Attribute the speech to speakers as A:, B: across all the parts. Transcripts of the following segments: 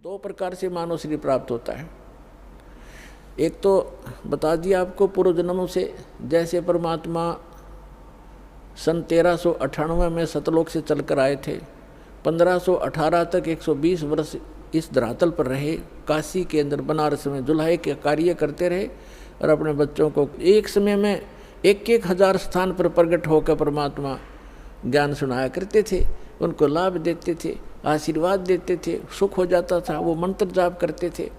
A: दो प्रकार से मानव शरीर प्राप्त होता है। एक तो बता दिया आपको पूर्व जन्मों से, जैसे परमात्मा सन 1398 में सतलोक से चलकर आए थे, 1518 तक 120 वर्ष इस धरातल पर रहे, काशी के अंदर बनारस में जुल्हे के कार्य करते रहे और अपने बच्चों को एक समय में 1,000 स्थान पर प्रकट होकर परमात्मा ज्ञान सुनाया करते थे, उनको लाभ देते थे, आशीर्वाद देते थे, सुख हो जाता था। वो मंत्र जाप करते थे।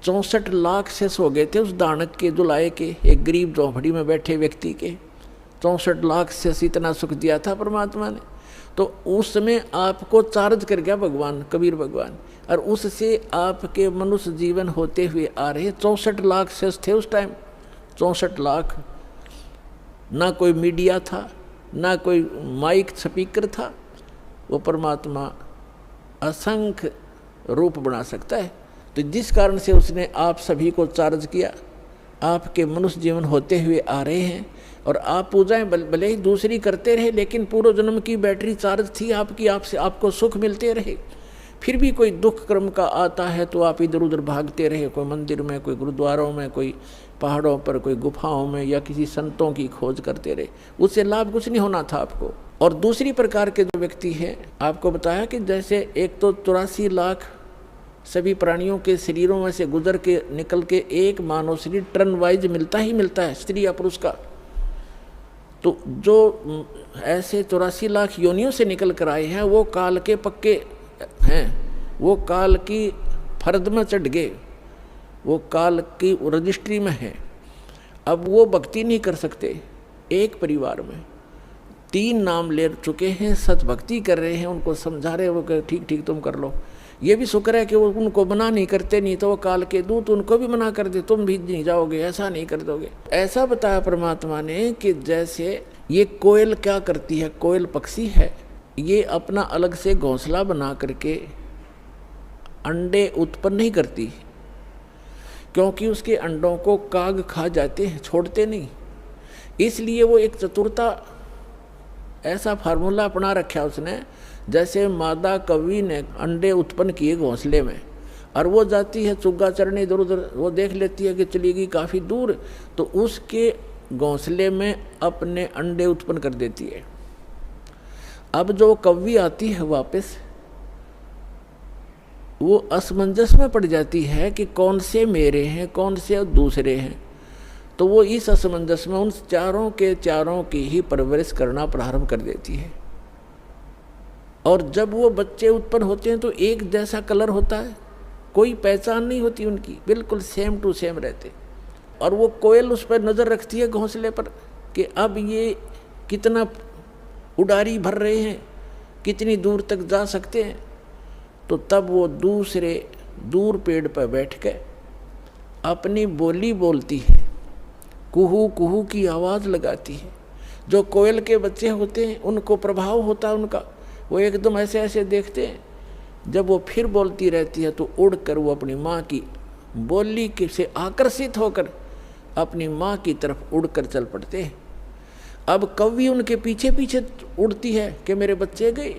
A: 64 लाख शेष हो गए थे उस दानक के, जुलाए के, एक गरीब झोंपड़ी में बैठे व्यक्ति के 64 लाख शेष इतना सुख दिया था परमात्मा ने। तो उस समय आपको चार्ज कर गया भगवान, कबीर भगवान, और उससे आपके मनुष्य जीवन होते हुए आ रहे 64 लाख शेष थे उस टाइम। 64 लाख, ना कोई मीडिया था, ना कोई माइक स्पीकर था। वो परमात्मा असंख्य रूप बना सकता है। तो जिस कारण से उसने आप सभी को चार्ज किया, आपके मनुष्य जीवन होते हुए आ रहे हैं और आप पूजाएं भले ही दूसरी करते रहे, लेकिन पूर्व जन्म की बैटरी चार्ज थी आपकी, आपसे आपको सुख मिलते रहे। फिर भी कोई दुख क्रम का आता है तो आप इधर उधर भागते रहे, कोई मंदिर में, कोई गुरुद्वारों में, कोई पहाड़ों पर, कोई गुफाओं में, या किसी संतों की खोज करते रहे। उससे लाभ कुछ नहीं होना था आपको। और दूसरी प्रकार के जो व्यक्ति हैं, आपको बताया कि जैसे एक तो 84 लाख सभी प्राणियों के शरीरों में से गुजर के निकल के एक मानव शरीर टर्न वाइज मिलता ही मिलता है, स्त्री या पुरुष का। तो जो ऐसे 84 लाख योनियों से निकल कर आए हैं, वो काल के पक्के हैं, वो काल की फर्द में चढ़ गए, वो काल की रजिस्ट्री में है। अब वो भक्ति नहीं कर सकते। एक परिवार में 3 नाम ले चुके हैं, सत भक्ति कर रहे हैं, उनको समझा रहे, वो कह ठीक ठीक तुम कर लो। ये भी शुक्र है कि वो उनको मना नहीं करते, नहीं तो वो काल के दूत उनको भी मना कर दे, तुम भी नहीं जाओगे, ऐसा नहीं कर दोगे। ऐसा बताया परमात्मा ने कि जैसे ये कोयल क्या करती है, कोयल पक्षी है, ये अपना अलग से घोंसला बना करके अंडे उत्पन्न नहीं करती, क्योंकि उसके अंडों को काग खा जाते हैं, छोड़ते नहीं। इसलिए वो एक चतुरता, ऐसा फार्मूला अपना रखा उसने। जैसे मादा कवि ने अंडे उत्पन्न किए घोंसले में, और वो जाती है चुग्गा चरने इधर उधर, वो देख लेती है कि चलेगी काफ़ी दूर, तो उसके घोंसले में अपने अंडे उत्पन्न कर देती है। अब जो कवि आती है वापस, वो असमंजस में पड़ जाती है कि कौन से मेरे हैं, कौन से दूसरे हैं। तो वो इस असमंजस में उन चारों के चारों की ही परवरिश करना प्रारंभ कर देती है। और जब वो बच्चे उत्पन्न होते हैं तो एक जैसा कलर होता है, कोई पहचान नहीं होती उनकी, बिल्कुल सेम टू सेम रहते। और वो कोयल उस पर नज़र रखती है घोंसले पर कि अब ये कितना उड़ारी भर रहे हैं, कितनी दूर तक जा सकते हैं। तो तब वो दूसरे दूर पेड़ पर बैठ के अपनी बोली बोलती है, कुहू कुहू की आवाज़ लगाती है। जो कोयल के बच्चे होते हैं उनको प्रभाव होता है उनका, वो एकदम ऐसे ऐसे देखते हैं। जब वो फिर बोलती रहती है तो उड़कर वो अपनी माँ की बोली से आकर्षित होकर अपनी माँ की तरफ उड़कर चल पड़ते हैं। अब कौवी उनके पीछे पीछे उड़ती है कि मेरे बच्चे गए।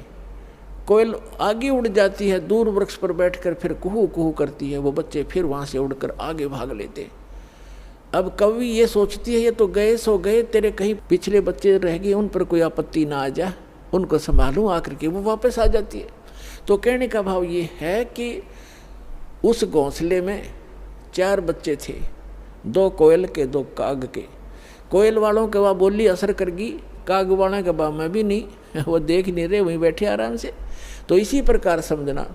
A: कोयल आगे उड़ जाती है, दूर वृक्ष पर बैठकर फिर कुहू कुहू करती है, वो बच्चे फिर वहाँ से उड़कर आगे भाग लेते हैं। अब कौवी ये सोचती है ये तो गए सो गए, तेरे कहीं पिछले बच्चे रह गए, उन पर कोई आपत्ति ना आ जाए, उनको संभालूं आकर के। वो वापस आ जाती है। तो कहने का भाव ये है कि उस घोंसले में 4 बच्चे थे, 2 कोयल के, 2 काग के। कोयल वालों के वहाँ बोली असर कर गई, काग वालों के वहाँ में भी नहीं, वो देख नहीं रहे, वहीं बैठे आराम से। तो इसी प्रकार समझना,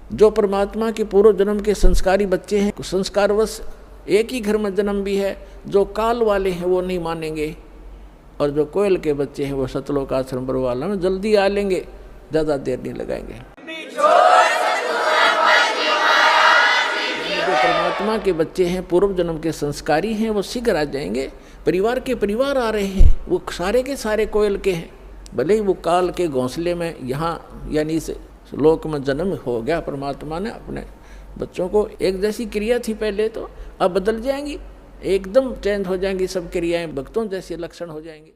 A: जो परमात्मा के पूर्व जन्म के संस्कारी बच्चे हैं, संस्कारवश एक ही घर में जन्म भी है, जो काल वाले हैं वो नहीं मानेंगे, और जो कोयल के बच्चे हैं वो सतलोक आश्रम वाला में जल्दी आ लेंगे, ज़्यादा देर नहीं लगाएंगे। जो परमात्मा के बच्चे हैं, पूर्व जन्म के संस्कारी हैं, वो शीघ्र आ जाएंगे। परिवार के परिवार आ रहे हैं, वो सारे के सारे कोयल के हैं। भले ही वो काल के घोंसले में यहाँ यानी इस लोक में जन्म हो गया, परमात्मा ने अपने बच्चों को, एक जैसी क्रिया थी पहले, तो अब बदल जाएंगी, एकदम चेंज हो जाएंगी सब क्रियाएं, भक्तों जैसे लक्षण हो जाएंगे।